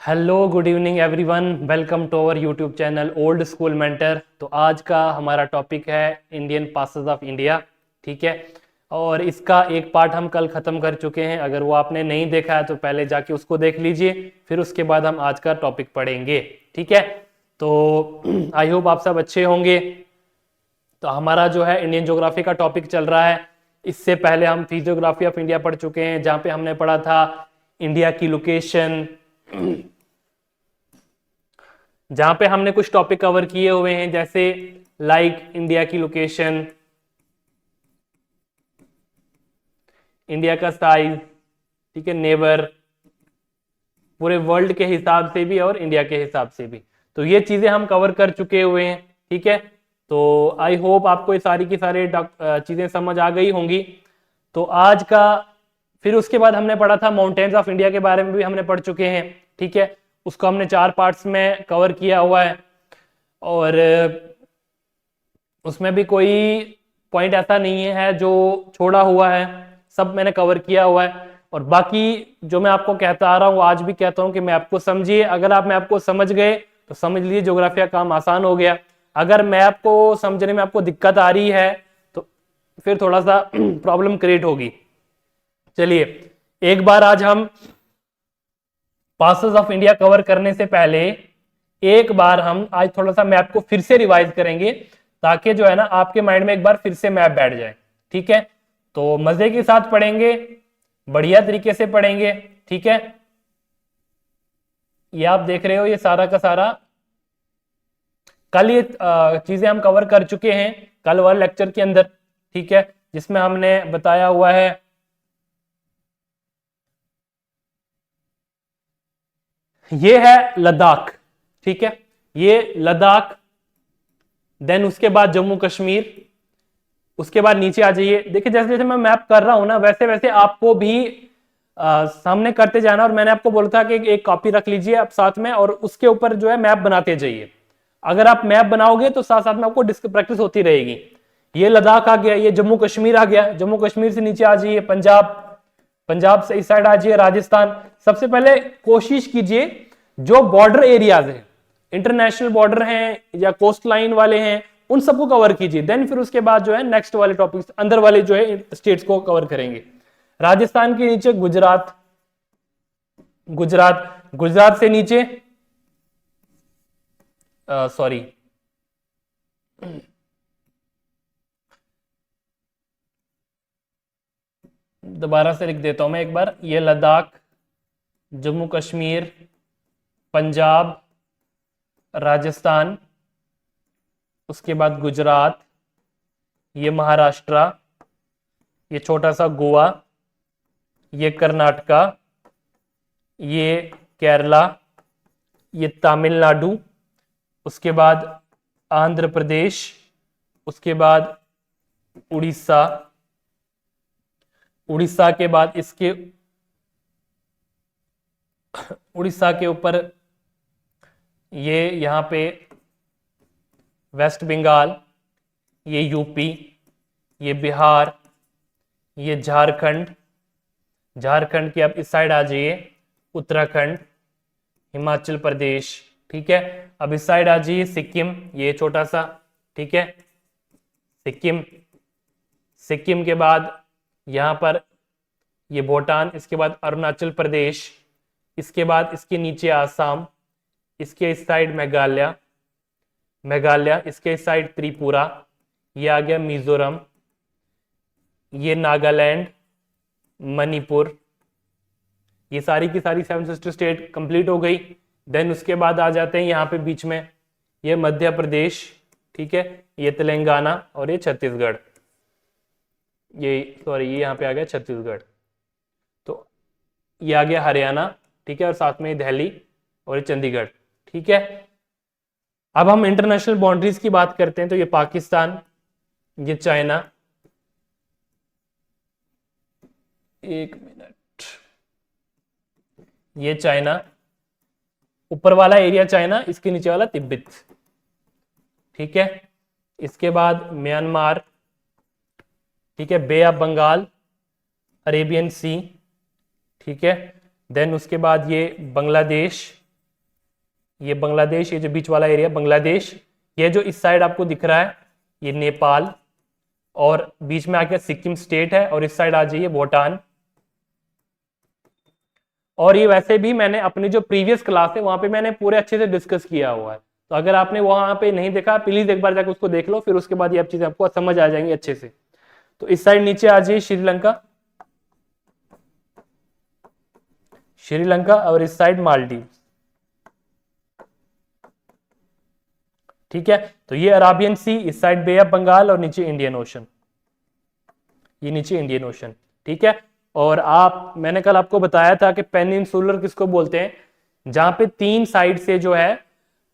Hello good evening everyone, welcome to our YouTube channel old school mentor. तो आज का हमारा टॉपिक है इंडियन पासेस ऑफ इंडिया। ठीक है, और इसका एक पार्ट हम कल ख़त्म कर चुके हैं। अगर वो आपने नहीं देखा है तो पहले जाके उसको देख लीजिए, फिर उसके बाद हम आज का टॉपिक पढ़ेंगे। ठीक है, तो आई होप आप सब अच्छे होंगे। तो हमारा जो है इंडियन ज्योग्राफी का टॉपिक चल रहा है। इससे पहले हम फिजियोग्राफी ऑफ इंडिया पढ़ चुके हैं, जहाँ पे हमने पढ़ा था इंडिया की लोकेशन, जहां पे हमने कुछ टॉपिक कवर किए हुए हैं, जैसे लाइक इंडिया की लोकेशन, इंडिया का साइज, ठीक है, नेबर, पूरे वर्ल्ड के हिसाब से भी और इंडिया के हिसाब से भी। तो ये चीजें हम कवर कर चुके हुए हैं। ठीक है, तो आई होप आपको ये सारी की सारी चीजें समझ आ गई होंगी। तो आज का फिर उसके बाद हमने पढ़ा था माउंटेन्स ऑफ इंडिया के बारे में भी हमने पढ़ चुके हैं। ठीक है, उसको हमने 4 पार्ट्स में कवर किया हुआ है, और उसमें भी कोई पॉइंट ऐसा नहीं है जो छोड़ा हुआ है, सब मैंने कवर किया हुआ है। और बाकी जो मैं आपको कहता आ रहा हूँ, आज भी कहता हूँ कि मैप को समझिए। अगर आप मैप को समझ गए तो समझ लीजिए ज्योग्राफी का काम आसान हो गया। अगर मैप को समझने में आपको दिक्कत आ रही है तो फिर थोड़ा सा प्रॉब्लम क्रिएट होगी। चलिए, एक बार आज हम पासेस ऑफ इंडिया कवर करने से पहले एक बार हम आज थोड़ा सा मैप को फिर से रिवाइज करेंगे, ताकि जो है ना आपके माइंड में एक बार फिर से मैप बैठ जाए। ठीक है, तो मजे के साथ पढ़ेंगे, बढ़िया तरीके से पढ़ेंगे। ठीक है, ये आप देख रहे हो, ये सारा का सारा कल ये चीजें हम कवर कर चुके हैं कल वाले लेक्चर के अंदर। ठीक है, जिसमें हमने बताया हुआ है ये है लद्दाख। ठीक है, ये लद्दाख, देन उसके बाद जम्मू कश्मीर, उसके बाद नीचे आ जाइए। देखिए, जैसे जैसे मैं मैप कर रहा हूं ना, वैसे वैसे आपको भी सामने करते जाना। और मैंने आपको बोला था कि एक कॉपी रख लीजिए आप साथ में, और उसके ऊपर जो है मैप बनाते जाइए। अगर आप मैप बनाओगे तो साथ साथ में आपको प्रैक्टिस होती रहेगी। ये लद्दाख आ गया, ये जम्मू कश्मीर आ गया, जम्मू कश्मीर से नीचे आ जाइए पंजाब, पंजाब से इस साइड आ जाइए राजस्थान। सबसे पहले कोशिश कीजिए जो बॉर्डर एरियाज हैं, इंटरनेशनल बॉर्डर हैं या कोस्ट लाइन वाले हैं, उन सबको कवर कीजिए। देन फिर उसके बाद जो है नेक्स्ट वाले टॉपिक्स अंदर वाले जो है स्टेट्स को कवर करेंगे। राजस्थान के नीचे गुजरात, गुजरात, गुजरात से नीचे सॉरी दोबारा से लिख देता हूं मैं एक बार, ये लद्दाख, जम्मू कश्मीर, पंजाब, राजस्थान, उसके बाद गुजरात, ये महाराष्ट्र, ये छोटा सा गोवा, ये कर्नाटका, ये केरला, ये तमिलनाडु, उसके बाद आंध्र प्रदेश, उसके बाद उड़ीसा, उड़ीसा के बाद इसके उड़ीसा के ऊपर ये यहाँ पे वेस्ट बंगाल, ये यूपी, ये बिहार, ये झारखंड, झारखंड के आप इस साइड आ जाइए, उत्तराखंड, हिमाचल प्रदेश। ठीक है, अब इस साइड आ जाइए सिक्किम, ये छोटा सा, ठीक है, सिक्किम, सिक्किम के बाद यहाँ पर ये भूटान, इसके बाद अरुणाचल प्रदेश, इसके बाद इसके नीचे आसाम, इसके इस साइड मेघालय, मेघालय, इसके इस साइड त्रिपुरा, ये आ गया मिजोरम, ये नागालैंड, मणिपुर। ये सारी की सारी 7 सिस्टर स्टेट कंप्लीट हो गई। देन उसके बाद आ जाते हैं यहाँ पे बीच में, ये मध्य प्रदेश, ठीक है, ये तेलंगाना, और ये छत्तीसगढ़, ये सॉरी ये यहाँ पे आ गया छत्तीसगढ़। तो ये आ गया हरियाणा, ठीक है, और साथ में दिल्ली और ये चंडीगढ़। ठीक है, अब हम इंटरनेशनल बाउंड्रीज की बात करते हैं। तो ये पाकिस्तान, ये चाइना, एक मिनट, ये चाइना, ऊपर वाला एरिया चाइना, इसके नीचे वाला तिब्बत। ठीक है, इसके बाद म्यांमार, ठीक है, बे ऑफ बंगाल, अरेबियन सी, ठीक है, देन उसके बाद ये बांग्लादेश, ये बांग्लादेश, ये जो बीच वाला एरिया बांग्लादेश, ये जो इस साइड आपको दिख रहा है ये नेपाल, और बीच में आके सिक्किम स्टेट है, और इस साइड आ जाइए भूटान। और ये वैसे भी मैंने अपनी जो प्रीवियस क्लास है वहां पे मैंने पूरे अच्छे से डिस्कस किया हुआ है, तो अगर आपने वहां पे नहीं देखा प्लीज एक बार जाकर उसको देख लो, फिर उसके बाद ये चीजें आपको समझ आ जाएंगी अच्छे से। तो इस साइड नीचे आ जाइए श्रीलंका, श्रीलंका, और इस साइड मालदीव। ठीक है, तो ये अराबियन सी, इस साइड बे ऑफ बंगाल, और नीचे इंडियन ओशन, ये नीचे इंडियन ओशन। ठीक है, और मैंने कल आपको बताया था कि पेनिनसुलर किसको बोलते हैं, जहां पे 3 साइड से जो है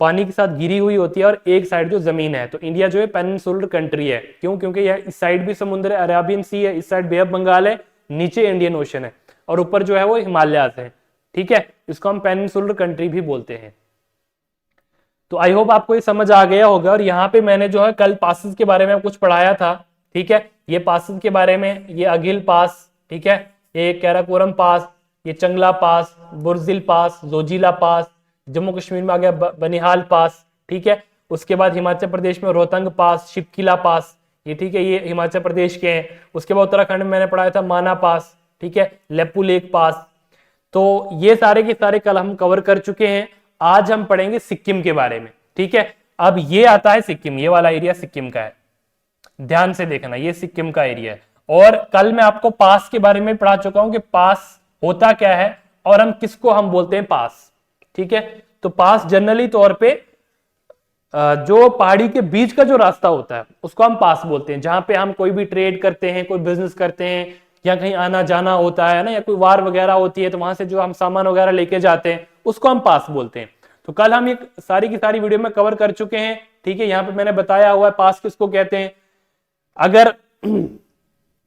पानी के साथ घिरी हुई होती है और एक साइड जो जमीन है। तो इंडिया जो है पेनिनसुलर कंट्री है, क्यों? क्योंकि यह इस साइड भी समुद्र है, अराबियन सी है, इस साइड बे ऑफ बंगाल है, नीचे इंडियन ओशन है, और ऊपर जो है वो हिमालयाज है। ठीक है, इसको हम पेनिनसुलर कंट्री भी बोलते हैं। तो आई होप आपको ये समझ आ गया होगा। और यहाँ पे मैंने जो है कल पासेस के बारे में कुछ पढ़ाया था। ठीक है, ये पासेस के बारे में, ये अगिल पास, ठीक है, ये कैराकोरम पास, ये चंगला पास, बुर्जिल पास, जोजिला पास, जम्मू कश्मीर में आ गया बनिहाल पास। ठीक है, उसके बाद हिमाचल प्रदेश में रोहतंग पास, शिपकिला पास, ये ठीक है, ये हिमाचल प्रदेश के हैं। उसके बाद उत्तराखंड में मैंने पढ़ाया था माना पास, ठीक है, लेपू लेक पास। तो ये सारे के सारे कल हम कवर कर चुके हैं। आज हम पढ़ेंगे सिक्किम के बारे में। ठीक है, अब ये आता है सिक्किम, ये वाला एरिया सिक्किम का है, ध्यान से देखना, ये सिक्किम का एरिया है। और कल मैं आपको पास के बारे में पढ़ा चुका हूं कि पास होता क्या है और हम किसको बोलते हैं पास। ठीक है, तो पास जनरली तौर पे जो पहाड़ी के बीच का जो रास्ता होता है उसको हम पास बोलते हैं, जहां पे हम कोई भी ट्रेड करते हैं, कोई बिजनेस करते हैं, या कहीं आना जाना होता है ना, या कोई वार वगैरह होती है तो वहां से जो हम सामान वगैरह लेके जाते हैं उसको हम पास बोलते हैं। तो कल हम ये सारी की सारी वीडियो में कवर कर चुके हैं। ठीक है, यहाँ पे मैंने बताया हुआ है पास किसको कहते हैं। अगर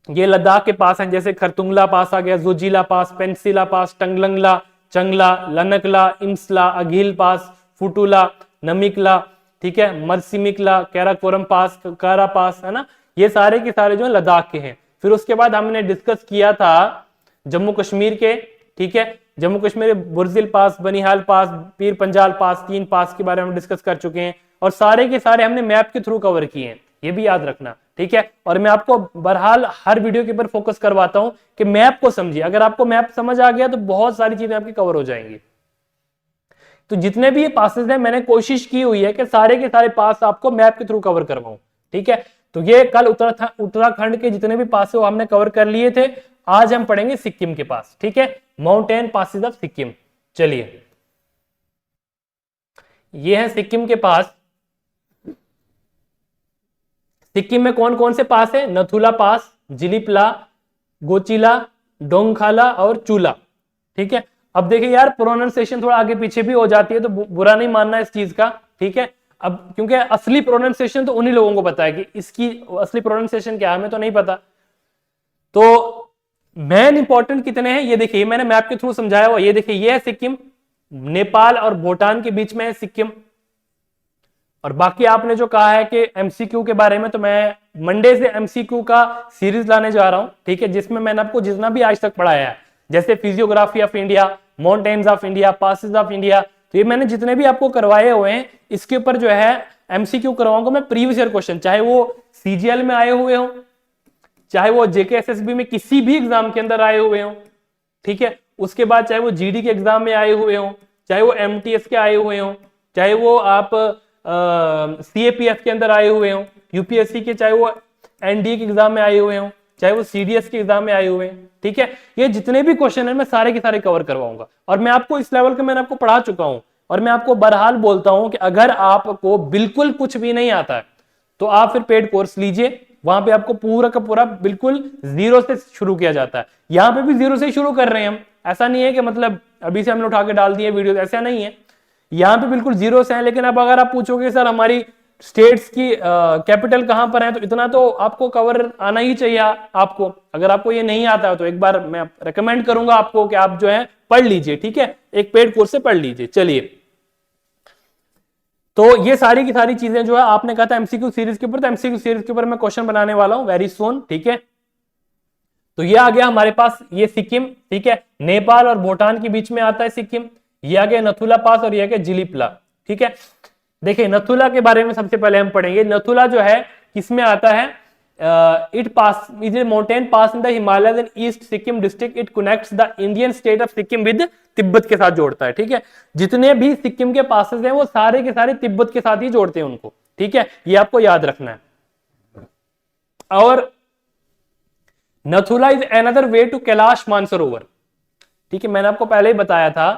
ये लद्दाख के पास है, जैसे खरतुंगला पास आ गया, जोजिला पास, पेंसिला पास, टंगलंगला, चंगला, लनकला, इम्सला, अघिल पास, फुटुला, नमिकला, ठीक है, मरसिमिकला, कैराकोरम पास, कारा पास, है ना, ये सारे के सारे जो है लद्दाख के हैं। फिर उसके बाद हमने डिस्कस किया था जम्मू कश्मीर के। ठीक है, जम्मू कश्मीर बुर्जिल पास, बनिहाल पास, पीर पंजाल पास, 3 पास के बारे में डिस्कस कर चुके हैं, और सारे के सारे हमने मैप के थ्रू कवर किए हैं, ये भी याद रखना। ठीक है, और मैं आपको बहरहाल हर वीडियो के ऊपर फोकस करवाता हूं कि मैप को समझिए। अगर आपको मैप समझ आ गया तो बहुत सारी चीजें आपकी कवर हो जाएंगी। तो जितने भी ये पासेस हैं मैंने कोशिश की हुई है कि सारे के सारे पास आपको मैप के थ्रू कवर करवाऊं। ठीक है, तो ये कल उत्तराखंड के जितने भी पास है वो हमने कवर कर लिए थे। आज हम पढ़ेंगे सिक्किम के पास। ठीक है, माउंटेन पासेस ऑफ सिक्किम। चलिए, ये है सिक्किम के पास। सिक्किम में कौन कौन से पास है? नथुला पास, जिलीपला, गोचिला, डोंगखाला और चूला। ठीक है, अब देखिए यार प्रोनाउंसिएशन थोड़ा आगे पीछे भी हो जाती है तो बुरा नहीं मानना इस चीज का। ठीक है, अब क्योंकि असली प्रोनाउंसिएशन तो उन्हीं लोगों को पता है कि इसकी असली प्रोनाउंसिएशन क्या है, हमें तो नहीं पता। तो मेन इंपॉर्टेंट कितने हैं ये देखिए, मैंने मैप के थ्रू समझाया हुआ। ये देखिए, ये है सिक्किम, नेपाल और भूटान के बीच में है सिक्किम। और बाकी आपने जो कहा है कि एमसीक्यू के बारे में, तो मैं मंडे से एमसीक्यू का सीरीज लाने जा रहा हूं। ठीक है, जिसमें मैंने आपको जितना भी आज तक पढ़ाया है, जैसे physiography of India, mountains of India, passes of India, तो ये मैंने जितने भी आपको करवाए हुए हैं इसके ऊपर जो है एमसीक्यू करवाऊंगा मैं, प्रीवियस ईयर क्वेश्चन, चाहे वो सीजीएल में आए हुए हो, चाहे वो जेकेएसएसबी में किसी भी एग्जाम के अंदर आए हुए हो। ठीक है, उसके बाद चाहे वो जीडी के एग्जाम में आए हुए हो, चाहे वो एमटीएस के आए हुए हो, चाहे वो आप सीएपीएफ के अंदर आए हुए हो, यूपीएससी के, चाहे वो एनडीए के एग्जाम में आए हुए हो, चाहे वो सीडीएस के एग्जाम में आए हुए हैं। ठीक है, ये जितने भी क्वेश्चन है मैं सारे के सारे कवर करवाऊंगा, और मैं आपको इस लेवल के मैंने आपको पढ़ा चुका हूं। और मैं आपको बहरहाल बोलता हूं कि अगर आपको बिल्कुल कुछ भी नहीं आता है तो आप फिर पेड कोर्स लीजिए, वहां पे आपको पूरा का पूरा बिल्कुल जीरो से शुरू किया जाता है। यहां पे भी जीरो से शुरू कर रहे हैं हम, ऐसा नहीं है कि मतलब अभी से हमने उठा के डाल दिए वीडियो, ऐसा नहीं है। यहाँ पे बिल्कुल जीरो से है। लेकिन अब अगर आप पूछोगे सर हमारी स्टेट्स की कैपिटल कहां पर है, तो इतना तो आपको कवर आना ही चाहिए आपको। अगर आपको ये नहीं आता है तो एक बार मैं रेकमेंड करूंगा आपको कि आप जो है पढ़ लीजिए। ठीक है, एक पेड कोर्स से पढ़ लीजिए। चलिए, तो ये सारी की सारी चीजें जो है आपने कहा था एमसीक्यू सीरीज के ऊपर, तो एमसीक्यू सीरीज के ऊपर मैं क्वेश्चन बनाने वाला हूं वेरी सून। ठीक है, तो ये आ गया हमारे पास ये सिक्किम। ठीक है, नेपाल और भूटान के बीच में आता है सिक्किम। ये आ गया नथुला पास और ये आ गया जिलीपला। ठीक है, देखिए नथुला के बारे में सबसे पहले हम पढ़ेंगे। नथुला जो है किसमें आता है? It pass is A mountain pass in the Himalayas in east Sikkim district. It connects the Indian state of Sikkim with Tibet के साथ जोड़ता है। ठीक है, जितने भी सिक्किम के पासेस हैं वो सारे के सारे तिब्बत के साथ ही जोड़ते हैं उनको। ठीक है, ये आपको याद रखना है। और Nathula is another way to Kailash Mansarovar. ठीक है, मैंने आपको पहले ही बताया था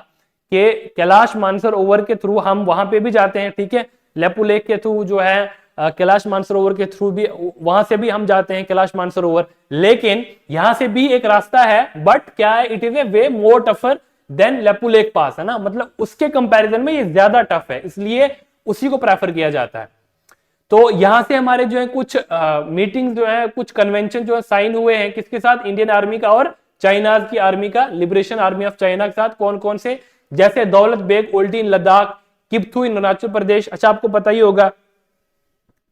कि कैलाश मानसरोवर के थ्रू हम वहां पे भी जाते हैं। ठीक है, लेपू लेक के थ्रू जो है कैलाश मानसरोवर के थ्रू भी, वहां से भी हम जाते हैं कैलाश मानसरोवर। लेकिन यहां से भी एक रास्ता है, बट क्या है, it is a way more tougher than Lipu Lekh pass, है ना, मतलब उसके कंपैरिजन में ये ज्यादा टफ है, इसलिए उसी को प्रेफर किया जाता है। तो यहां से हमारे जो है कुछ मीटिंग जो है, कुछ कन्वेंशन जो है साइन हुए हैं, किसके साथ? इंडियन आर्मी का और चाइना की आर्मी का, लिबरेशन आर्मी ऑफ चाइना के साथ। कौन कौन से? जैसे दौलत बेग ओल्डी इन लद्दाख, किप्थू इन अरुणाचल प्रदेश। अच्छा, आपको पता ही होगा,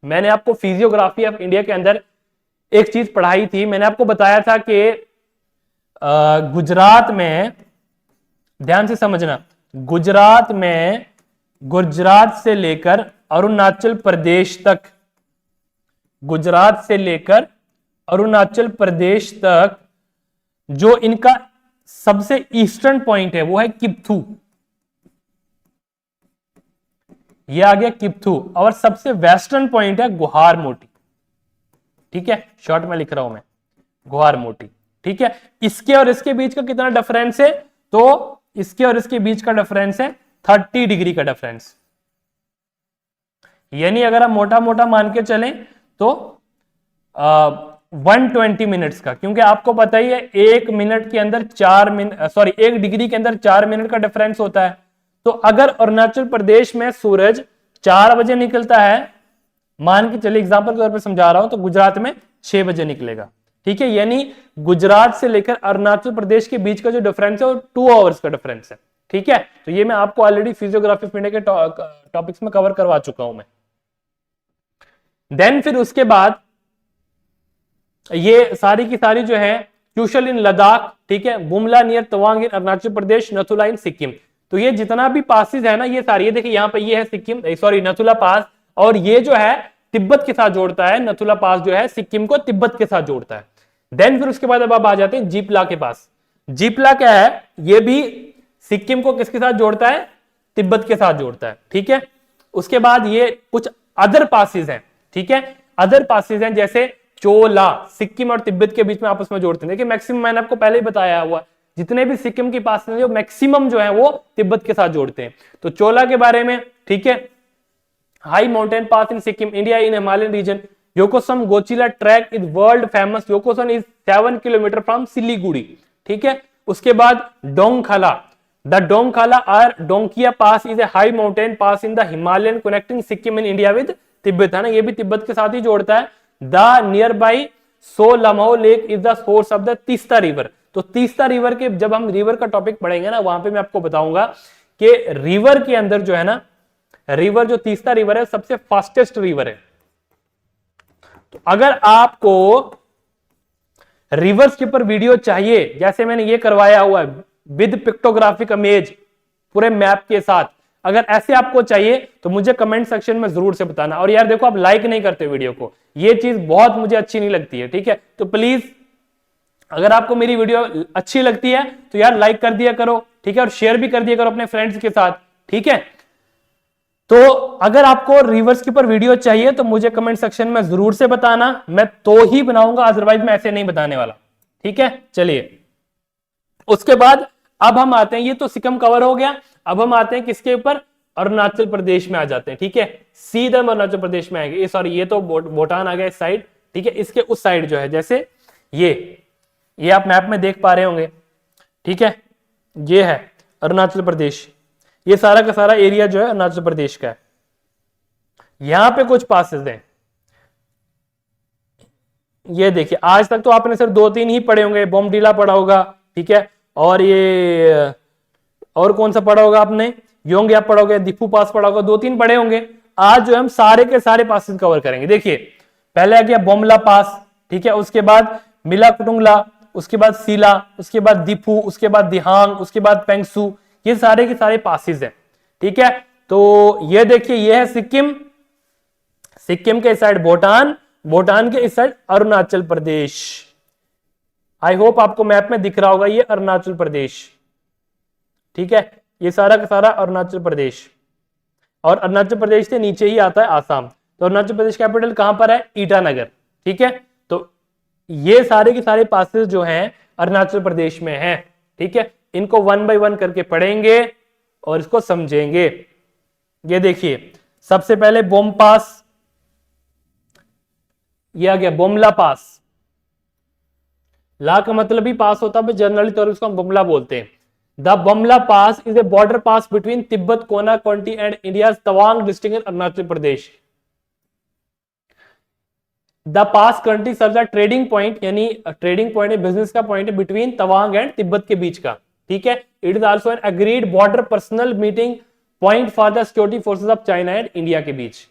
मैंने आपको फिजियोग्राफी ऑफ इंडिया के अंदर एक चीज पढ़ाई थी। मैंने आपको बताया था कि गुजरात में, ध्यान से समझना, गुजरात में गुजरात से लेकर अरुणाचल प्रदेश तक, गुजरात से लेकर अरुणाचल प्रदेश तक जो इनका सबसे ईस्टर्न पॉइंट है वो है किप्थू। ये आ गया किप्थू। और सबसे वेस्टर्न पॉइंट है गुहार मोटी। ठीक है, शॉर्ट में लिख रहा हूं मैं, गुहार मोटी। ठीक है, इसके और इसके बीच का कितना डिफरेंस है? तो इसके और इसके बीच का डिफरेंस है 30 डिग्री का डिफरेंस। यानी अगर हम मोटा मोटा मान के चलें तो 120 मिनट्स का, क्योंकि आपको पता ही है 1 मिनट के अंदर 4 मिनट, सॉरी 1 डिग्री के अंदर 4 मिनट का डिफरेंस होता है। तो अगर अरुणाचल प्रदेश में सूरज 4 बजे निकलता है, मान के चलिए एग्जांपल के तौर पे समझा रहा हूं, तो गुजरात में 6 बजे निकलेगा। ठीक है, यानी गुजरात से लेकर अरुणाचल प्रदेश के बीच का जो डिफरेंस है वो 2 आवर्स का डिफरेंस है। ठीक है, तो ये मैं आपको ऑलरेडी फिजियोग्राफी ऑफ इंडिया के टॉपिक्स में कवर करवा चुका हूं मैं। देन फिर उसके बाद ये सारी की सारी जो है क्यूशल इन लद्दाख, ठीक है, बुमला नियर तवांग इन अरुणाचल प्रदेश, नथुला इन सिक्किम। तो ये जितना भी पासिस है ना, ये सारी, ये देखिए यहाँ पे ये है सिक्किम, सॉरी नथुला पास, और ये जो है तिब्बत के साथ जोड़ता है। नथुला पास जो है सिक्किम को तिब्बत के साथ जोड़ता है। देन फिर उसके बाद अब आप आ जाते हैं जीपला के पास। जीपला क्या है? ये भी सिक्किम को किसके साथ जोड़ता है? तिब्बत के साथ जोड़ता है। ठीक है, उसके बाद ये कुछ अदर पासिस हैं। ठीक है, अदर पासिस हैं जैसे चोला, सिक्किम और तिब्बत के बीच में आपस में जोड़ते हैं। देखिए मैक्सिमम मैंने आपको पहले ही बताया हुआ, जितने भी सिक्किम की पास हैं जो मैक्सिमम जो है वो तिब्बत के साथ जोड़ते हैं। तो चोला के बारे में, ठीक है, high mountain pass in Sikkim, India in Himalayan region. Yuksom Goechala trek is world famous. Yuksom is 7 kilometre from Siliguri. ठीक है, उसके बाद डोंगखाला, द डोंगखाला और Donkia pass is a high mountain pass in the Himalayan connecting Sikkim in India with Tibet, है ना, ये भी तिब्बत के साथ ही जोड़ता है। The nearby Tso Lhamo lake is the source of the Teesta river. तो तीस्ता रिवर के, जब हम रिवर का टॉपिक पढ़ेंगे ना, वहां पे मैं आपको बताऊंगा कि रिवर के अंदर जो है ना, रिवर जो तीस्ता रिवर है सबसे फास्टेस्ट रिवर है। तो अगर आपको रिवर्स के ऊपर वीडियो चाहिए, जैसे मैंने ये करवाया हुआ है विद पिक्टोग्राफिक इमेज पूरे मैप के साथ, अगर ऐसे आपको चाहिए तो मुझे कमेंट सेक्शन में जरूर से बताना। और यार देखो, आप लाइक नहीं करते वीडियो को, ये चीज बहुत मुझे अच्छी नहीं लगती है। ठीक है, तो प्लीज अगर आपको मेरी वीडियो अच्छी लगती है तो यार लाइक कर दिया करो। ठीक है, और शेयर भी कर दिया करो अपने फ्रेंड्स के साथ। ठीक है, तो अगर आपको रिवर्स के ऊपर वीडियो चाहिए तो मुझे कमेंट सेक्शन में जरूर से बताना, मैं तो ही बनाऊंगा, अदरवाइज मैं ऐसे नहीं बताने वाला। ठीक है, चलिए उसके बाद अब हम आते हैं, ये तो सिक्किम कवर हो गया, अब हम आते हैं किसके ऊपर? अरुणाचल प्रदेश में आ जाते हैं। ठीक है, सीधा अरुणाचल प्रदेश में आएंगे। सॉरी, ये तो भूटान आ गया इस साइड। ठीक है, इसके उस साइड जो है, जैसे ये आप मैप में देख पा रहे होंगे। ठीक है, ये है अरुणाचल प्रदेश, ये सारा का सारा एरिया जो है अरुणाचल प्रदेश का है। यहां पे कुछ पासेस हैं, ये देखिए, आज तक तो आपने सिर्फ 2-3 ही पढ़े होंगे। बोमडीला पढ़ा होगा, ठीक है, और ये और कौन सा पढ़ा होगा आपने? योंगयाप पढ़ा होगा, दिफू पास पढ़ा होगा, 2-3 पढ़े होंगे। आज जो हम सारे के सारे पासेस कवर करेंगे। देखिए पहले आ गया बोमला पास, ठीक है, उसके बाद मिला कुटुंगला, उसके बाद सीला, उसके बाद दिफू, उसके बाद दिहांग, उसके बाद पेंगसू, ये सारे के सारे पासेस हैं। ठीक है, तो ये देखिए, ये है सिक्किम, सिक्किम के इस साइड भूटान, भूटान के इस side Arunachal Pradesh. I hope आपको मैप में दिख रहा होगा, ये अरुणाचल प्रदेश, ठीक है, ये सारा का सारा अरुणाचल प्रदेश। और अरुणाचल प्रदेश से नीचे ही आता है आसाम। तो अरुणाचल प्रदेश कैपिटल कहां पर है? ईटानगर, ठीक है। तो ये सारे के सारे पासेस जो हैं अरुणाचल प्रदेश में हैं, ठीक है। इनको वन बाय वन करके पढ़ेंगे और इसको समझेंगे। ये देखिए, सबसे पहले बोम पास, ये आ गया बोमला पास। ला का मतलब ही पास होता है, जनरली तौर पर उसको हम बोमला बोलते हैं। The Bumla pass is a border pass between Tibet, Cona county and India Tawang district in Arunachal Pradesh. The pass country serves a trading point, यानी ट्रेडिंग पॉइंट है, बिजनेस का पॉइंट है बिटवीन तवांग एंड तिब्बत के बीच का, ठीक है। It is also an agreed border personnel meeting point for the security forces of China and India के बीच।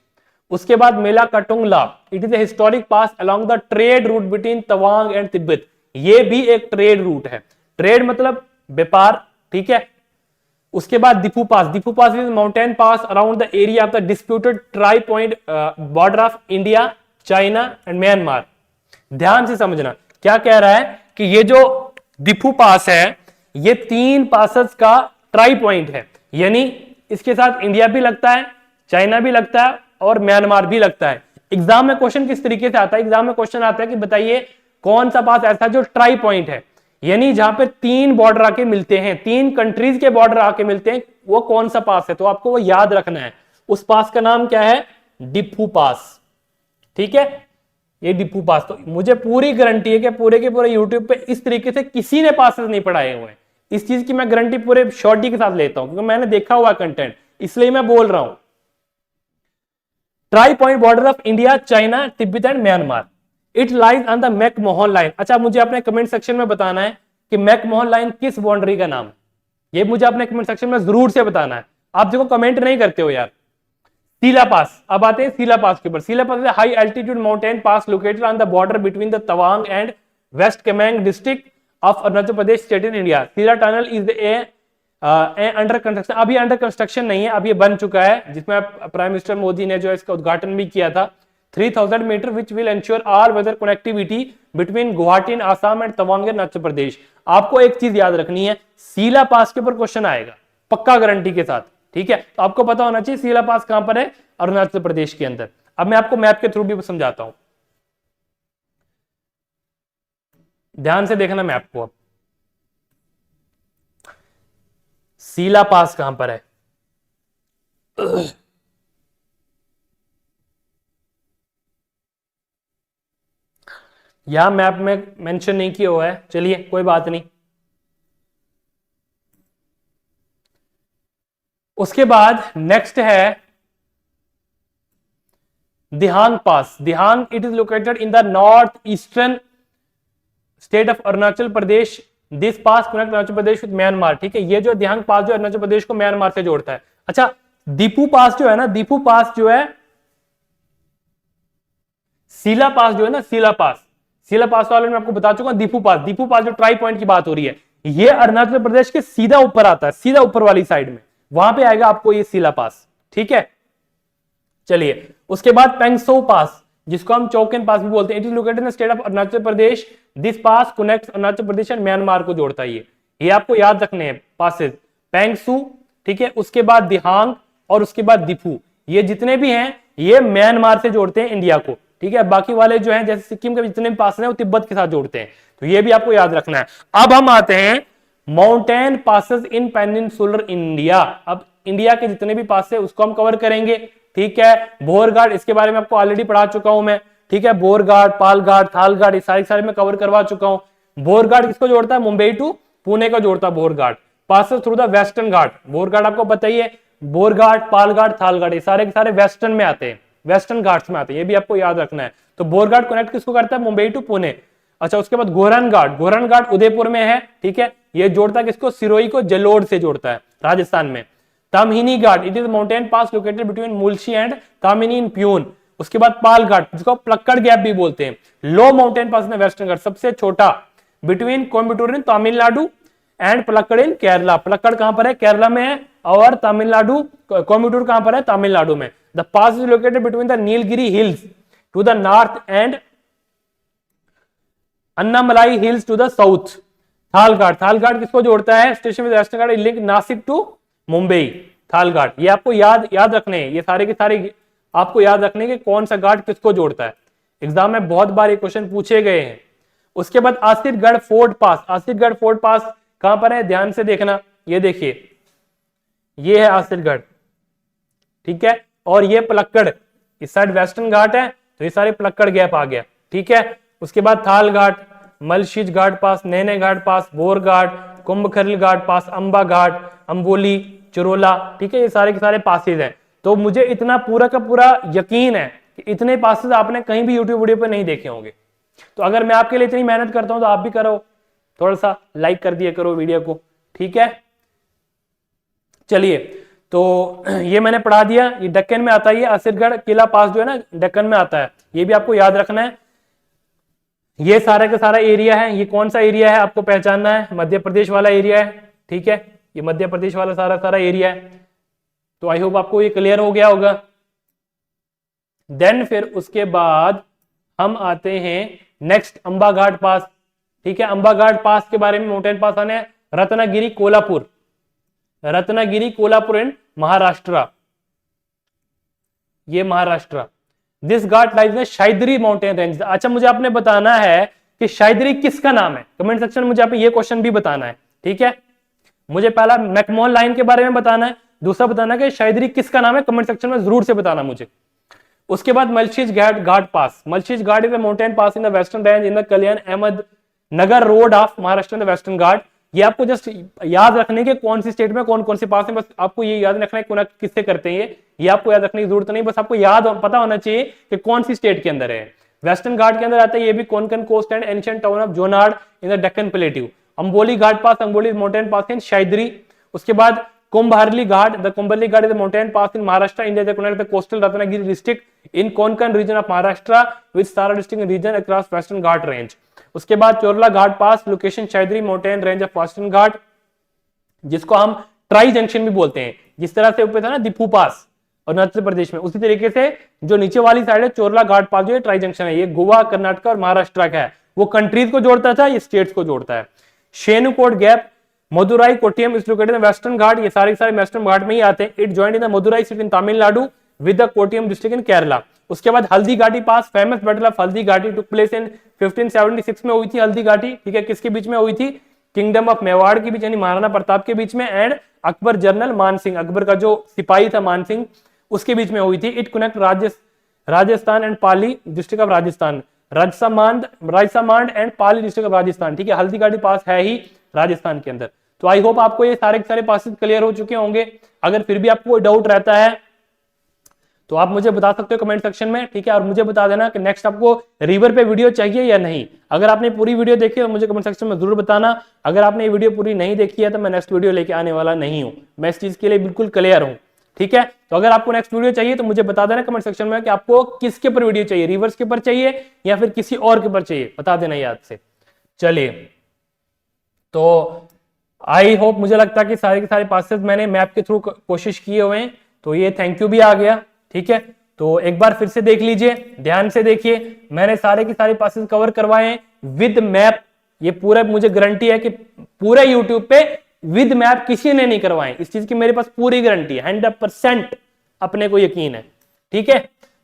उसके बाद मेला कटुंगला, it is A historic pass along the trade route between Tawang and Tibet. ये भी एक ट्रेड रूट है, ट्रेड मतलब व्यापार, ठीक है। उसके बाद Diphu pass, Diphu pass is mountain pass around the area of the disputed tri point border of India, China and Myanmar. ध्यान से समझना, क्या कह रहा है कि ये जो दीपू पास है, ये 3 पासेस का ट्राई पॉइंट है, यानी इसके साथ इंडिया भी लगता है, चाइना भी लगता है और म्यांमार भी लगता है। एग्जाम में क्वेश्चन किस तरीके से आता है? एग्जाम में क्वेश्चन आता है कि बताइए कौन सा पास ऐसा जो ट्राई पॉइंट है, यानी जहां पे 3 बॉर्डर आके मिलते हैं, 3 कंट्रीज के बॉर्डर आके मिलते हैं, वो कौन सा पास है? तो आपको वो याद रखना है। उस पास का नाम क्या है? दीपू पास, ठीक है, ये दीपू पास। तो मुझे पूरी गारंटी है कि पूरे के पूरे यूट्यूब पे इस तरीके से किसी ने पासेस नहीं पढ़ाए हुए हैं। इस चीज की मैं गारंटी पूरे शॉर्टी के साथ लेता हूं, क्योंकि मैंने देखा हुआ कंटेंट, इसलिए मैं बोल रहा हूं। Try point border of India, China, Tibet and Myanmar. It lies on the McMahon line. अच्छा, मुझे अपने कमेंट सेक्शन में बताना है कि मैकमोहन लाइन किस बाउंड्री का नाम है, ये मुझे अपने कमेंट सेक्शन में जरूर से बताना है। आप देखो कमेंट नहीं करते हो यार। सीला पास, अब आते हैं सीला पास के ऊपर। Sela pass high altitude mountain pass located on the border between the Tawang and West Kameng district of Arunachal Pradesh state in India. Sela tunnel is under construction. अभी अंडर कंस्ट्रक्शन नहीं है, अभी ये बन चुका है, जिसमें प्राइम मिनिस्टर मोदी ने जो इसका उद्घाटन भी किया था। 3000 metre which will ensure all weather connectivity between Guwahati in Assam and Tawang Arunachal Pradesh. आपको एक चीज याद रखनी है, सीला पास के ऊपर क्वेश्चन आएगा पक्का गारंटी के साथ, ठीक है। तो आपको पता होना चाहिए सीला पास कहां पर है? अरुणाचल प्रदेश के अंदर। अब मैं आपको मैप के थ्रू भी समझाता हूं, ध्यान से देखना मैप को। अब सीला पास कहां पर है? यहां मैप में मेंशन नहीं किया हुआ है, चलिए कोई बात नहीं। उसके बाद नेक्स्ट है Dihang pass. Dihang, it is located in the north eastern state of Arunachal Pradesh. This pass connect Arunachal Pradesh with Myanmar, ठीक है। ये जो दिहांग पास जो अरुणाचल प्रदेश को म्यांमार से जोड़ता है। अच्छा, दीपू पास जो है ना, दीपू पास जो है, सीला पास जो है ना, सीला पास, सीला पास वाले मैं आपको बता चुका हूं। दीपू पास, दीपू पास जो ट्राई पॉइंट की बात हो रही है, ये अरुणाचल प्रदेश के सीधा ऊपर आता है, सीधा ऊपर वाली साइड में, वहां पे आएगा आपको ये सीला पास, ठीक है। चलिए, उसके बाद पेंगसो पास, जिसको हम चौकेन पास भी बोलते हैं। It is located in the state of Arunachal Pradesh. This pass connects Arunachal Pradesh and Myanmar को जोड़ता है। ये आपको याद रखने हैं पासेस, पेंगसू, ठीक है, उसके बाद दिहांग और उसके बाद दीपू, ये जितने भी हैं ये म्यांमार से जोड़ते हैं इंडिया को, ठीक है। बाकी वाले जो हैं, जैसे सिक्किम के जितने भी पास हैं, वो तिब्बत के साथ जोड़ते हैं, तो ये भी आपको याद रखना है। अब हम आते हैं माउंटेन पासेस इन पेनिनसुलर इंडिया। अब इंडिया के जितने भी पास है उसको हम कवर करेंगे, ठीक है। बोरघाट, इसके बारे में आपको ऑलरेडी पढ़ा चुका हूं मैं, ठीक है। बोरघाट, पालघाट, थालघाट, ये सारे मैं कवर करवा चुका हूं। बोरघाट किसको जोड़ता है? मुंबई टू पुणे को जोड़ता है Borghat. Passes through the Western Ghat. Borghat आपको बताइए, बोरघाट, पालघाट, थालघाट, ये सारे के सारे वेस्टर्न में आते हैं, वेस्टर्न घाट्स में आते हैं, ये भी आपको याद रखना है। तो बोरघाट कनेक्ट किसको करता है? मुंबई टू पुणे। अच्छा, उसके बाद गोरन घाट, गोरन घाट उदयपुर में है, ठीक है। ये जोड़ता है किसको? सिरोही को जलोढ़ से जोड़ता है, राजस्थान में। Tamhini Ghat, it is mountain pass located between Mulshi and Tamhini in Pune. उसके बाद पाल घाट, जिसको प्लक्कड़ गैप भी बोलते हैं, लो माउंटेन पास इन वेस्टर्न घाट, सबसे छोटा, between Coimbatore in Tamil Nadu and Palakkad in Kerala. Palakkad कहां पर है? केरला में है, और तमिलनाडु, कोयम्बटूर कहां पर है? तमिलनाडु में। The pass is located between the Nilgiri hills to the north and Annamalai hills to the south. Thalghat, Thalghat किसको जोड़ता है? Station with western Ghat link Nashik to Mumbai. Thalghat, ये आपको याद रखने हैं, ये सारे के सारे आपको याद रखने के कौन सा घाट किसको जोड़ता है। एग्जाम में बहुत बार ये क्वेश्चन पूछे गए हैं। उसके बाद आसिफगढ़ फोर्ट पास, आसिफगढ़ फोर्ट पास कहां पर है? ध्यान से देखना, ये देखिए, ये है आसिफगढ़, ठीक है, और ये पलक्कड़, इस साइड वेस्टर्न घाट है तो ये सारे पलक्कड़ गैप आ गया, ठीक है। उसके बाद थाल घाट, मलशीज घाट पास, नैने घाट पास, बोर घाट, कुंभखरल घाट पास, अंबा घाट, अंबोली, चिरोला, ठीक है, ये सारे के सारे पासेज हैं। तो मुझे इतना पूरा का पूरा यकीन है कि इतने पासेज आपने कहीं भी यूट्यूब वीडियो पर नहीं देखे होंगे। तो अगर मैं आपके लिए इतनी मेहनत करता हूं तो आप भी करो, थोड़ा सा लाइक कर दिया करो वीडियो को, ठीक है। चलिए, तो ये मैंने पढ़ा दिया, ये दक्कन में आता है, ये आसिफगढ़ किला पास जो है ना दक्कन में आता है, ये भी आपको याद रखना है। ये सारा का सारा एरिया है, ये कौन सा एरिया है आपको पहचानना है, मध्य प्रदेश वाला एरिया है, ठीक है, ये मध्य प्रदेश वाला सारा सारा एरिया है। तो आई होप आपको ये क्लियर हो गया होगा। देन फिर उसके बाद हम आते हैं नेक्स्ट अंबा घाट पास, ठीक है। अंबा घाट पास के बारे में माउंटेन पास आने रत्नागिरी कोल्हापुर, रत्नागिरी कोल्हापुर इन महाराष्ट्र, ये Maharashtra. This ghat lies in Sahyadri mountain range. अच्छा, मुझे आपने बताना है कि शायदरी किसका नाम है, कमेंट सेक्शन में मुझे आपने ये क्वेश्चन भी बताना है, ठीक है। मुझे पहला मैकमोहन लाइन के बारे में बताना है, दूसरा बताना कि शायदरी किसका नाम है, कमेंट सेक्शन में जरूर से बताना मुझे। उसके बाद Malshej Ghat pass, Malshej Ghat is the mountain pass in the western range in the Kalyan Ahmednagar road of Maharashtra in the Western Ghat. ये आपको जस्ट याद रखने के कौन सी स्टेट में कौन कौन से पास है, बस आपको ये याद रखना है किससे करते हैं ये आपको याद रखने की जरूरत नहीं, बस आपको याद पता होना चाहिए कि कौन सी स्टेट के अंदर है। वेस्टर्न घाट के अंदर आता है, ये भी Konkan coast and ancient town of Junnar in the Deccan plateau. Amboli Ghat pass, Amboli mountain pass in Sahyadri. उसके बाद Kumbharli Ghat, the Kumbharli Ghat is the mountain pass in Maharashtra, India the connect the coastal Ratnagiri district in Konkan region of Maharashtra with Satara district region across Western Ghat range. उसके बाद Chorla Ghat pass, location Sahyadri mountain range of Western Ghat, जिसको हम tri junction भी बोलते हैं। जिस तरह से ऊपर था ना दीपू पास और अरुणाचल प्रदेश में, उसी तरीके से जो नीचे वाली साइड है चोरला घाट पास, जो ट्राई जंक्शन है, ये गोवा, कर्नाटक और महाराष्ट्र का है। वो कंट्रीज को जोड़ता था, ये स्टेट्स को जोड़ता है। Shencottah gap, Madurai Kottayam is located in Western Ghat, ये सारे सारे वेस्टर्न घाट में ही आते हैं। It joined in the Madurai city in Tamil Nadu with the Kottayam district in Kerala. उसके बाद हल्दी घाटी पास, famous battle of Haldi Ghati took place in 1576 में हुई थी हल्दी घाटी, ठीक है। किसके बीच में हुई थी? किंगडम ऑफ मेवाड़ के बीच, यानी महाराणा प्रताप के बीच में एंड अकबर जनरल मान सिंह, अकबर का जो सिपाही था मान सिंह, उसके बीच में हुई थी। It connect Rajasthan and Pali district of Rajasthan, Rajsamand and Pali district of Rajasthan, ठीक है। हल्दी घाटी पास है ही राजस्थान के अंदर। तो आई होप आपको ये सारे के सारे पासेस क्लियर हो चुके होंगे। अगर फिर भी आपको कोई डाउट रहता है तो आप मुझे बता सकते हो कमेंट सेक्शन में, ठीक है। और मुझे बता देना कि नेक्स्ट आपको रिवर पे वीडियो चाहिए या नहीं। अगर आपने पूरी वीडियो देखी है तो मुझे कमेंट सेक्शन में जरूर बताना। अगर आपने ये वीडियो पूरी नहीं देखी है तो मैं नेक्स्ट वीडियो लेके आने वाला नहीं हूं, मैं इस चीज के लिए बिल्कुल क्लियर हूं, ठीक है। तो अगर आपको नेक्स्ट वीडियो चाहिए तो मुझे बता देना कमेंट सेक्शन में कि आपको किसके ऊपर वीडियो चाहिए, रिवर्स के ऊपर चाहिए या फिर किसी और के ऊपर चाहिए, बता देना याद से। चलिए, तो आई होप, मुझे लगता है कि सारे के सारे पासेस मैंने मैप के थ्रू कोशिश किए हुए हैं। तो ये थैंक यू भी आ गया, ठीक है। तो एक बार फिर से देख लीजिए, ध्यान से देखिए, मैंने सारे के सारे पासेस कवर करवाए हैं विद मैप। ये पूरा मुझे गारंटी है कि पूरे यूट्यूब पे विद मैप किसी ने नहीं करवाए, इस चीज की मेरे पास पूरी गारंटी है, 100% अपने को यकीन है, ठीक है।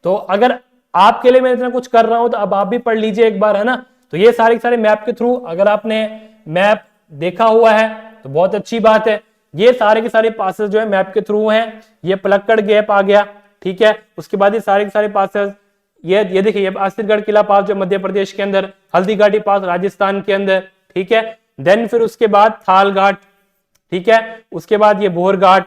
तो अगर आपके लिए मैं इतना कुछ कर रहा हूं तो अब आप भी पढ़ लीजिए एक बार, है ना। तो ये सारे के सारे मैप के थ्रू, अगर आपने मैप देखा हुआ है तो बहुत अच्छी बात है। ये सारे के सारे पासेस जो है मैप के थ्रू हैं। ये पलक्कड़ गैप आ गया, ठीक है। उसके बाद ये सारे के सारे पासेस, ये देखिए, ये आसिफगढ़ किला पास जो मध्य प्रदेश के अंदर, हल्दी घाटी पास राजस्थान के अंदर, ठीक है। देन फिर उसके बाद थाल घाट, ठीक है। उसके बाद ये बोर घाट,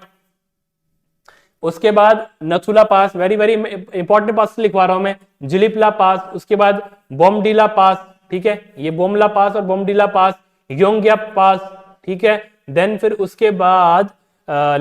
उसके बाद नथुला पास, वेरी वेरी इंपॉर्टेंट पास लिखवा रहा हूं मैं, जिलिपला पास, उसके बाद बोमडीला पास, ठीक है, ये बोमला पास और बोमडीला पास, योंग्या पास, ठीक है। देन फिर उसके बाद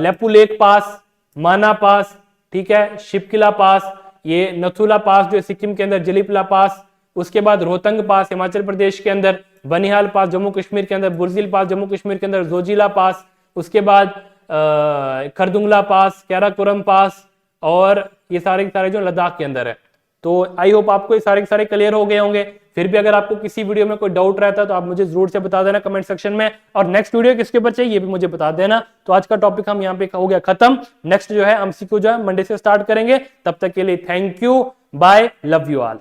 लेपुलेक पास, माना पास, ठीक है, शिपकिला पास, ये नथुला पास जो सिक्किम के अंदर, जिलिपला पास, उसके बाद रोहतंग पास हिमाचल प्रदेश के अंदर, बनिहाल पास जम्मू कश्मीर के अंदर, बुर्जिल पास जम्मू कश्मीर के अंदर, जोजिला पास, उसके बाद खरदुंगला पास, कैराकोरम पास, और ये सारे के सारे जो लद्दाख के अंदर है। तो आई होप आपको ये सारे के सारे क्लियर हो गए होंगे। फिर भी अगर आपको किसी वीडियो में कोई डाउट रहता है तो आप मुझे जरूर से बता देना कमेंट सेक्शन में, और नेक्स्ट वीडियो किसके ऊपर चाहिए ये भी मुझे बता देना। तो आज का टॉपिक हम यहाँ पे हो गया खत्म। नेक्स्ट जो है एमसीक्यू जो है मंडे से स्टार्ट करेंगे। तब तक के लिए thank you, bye, love you all.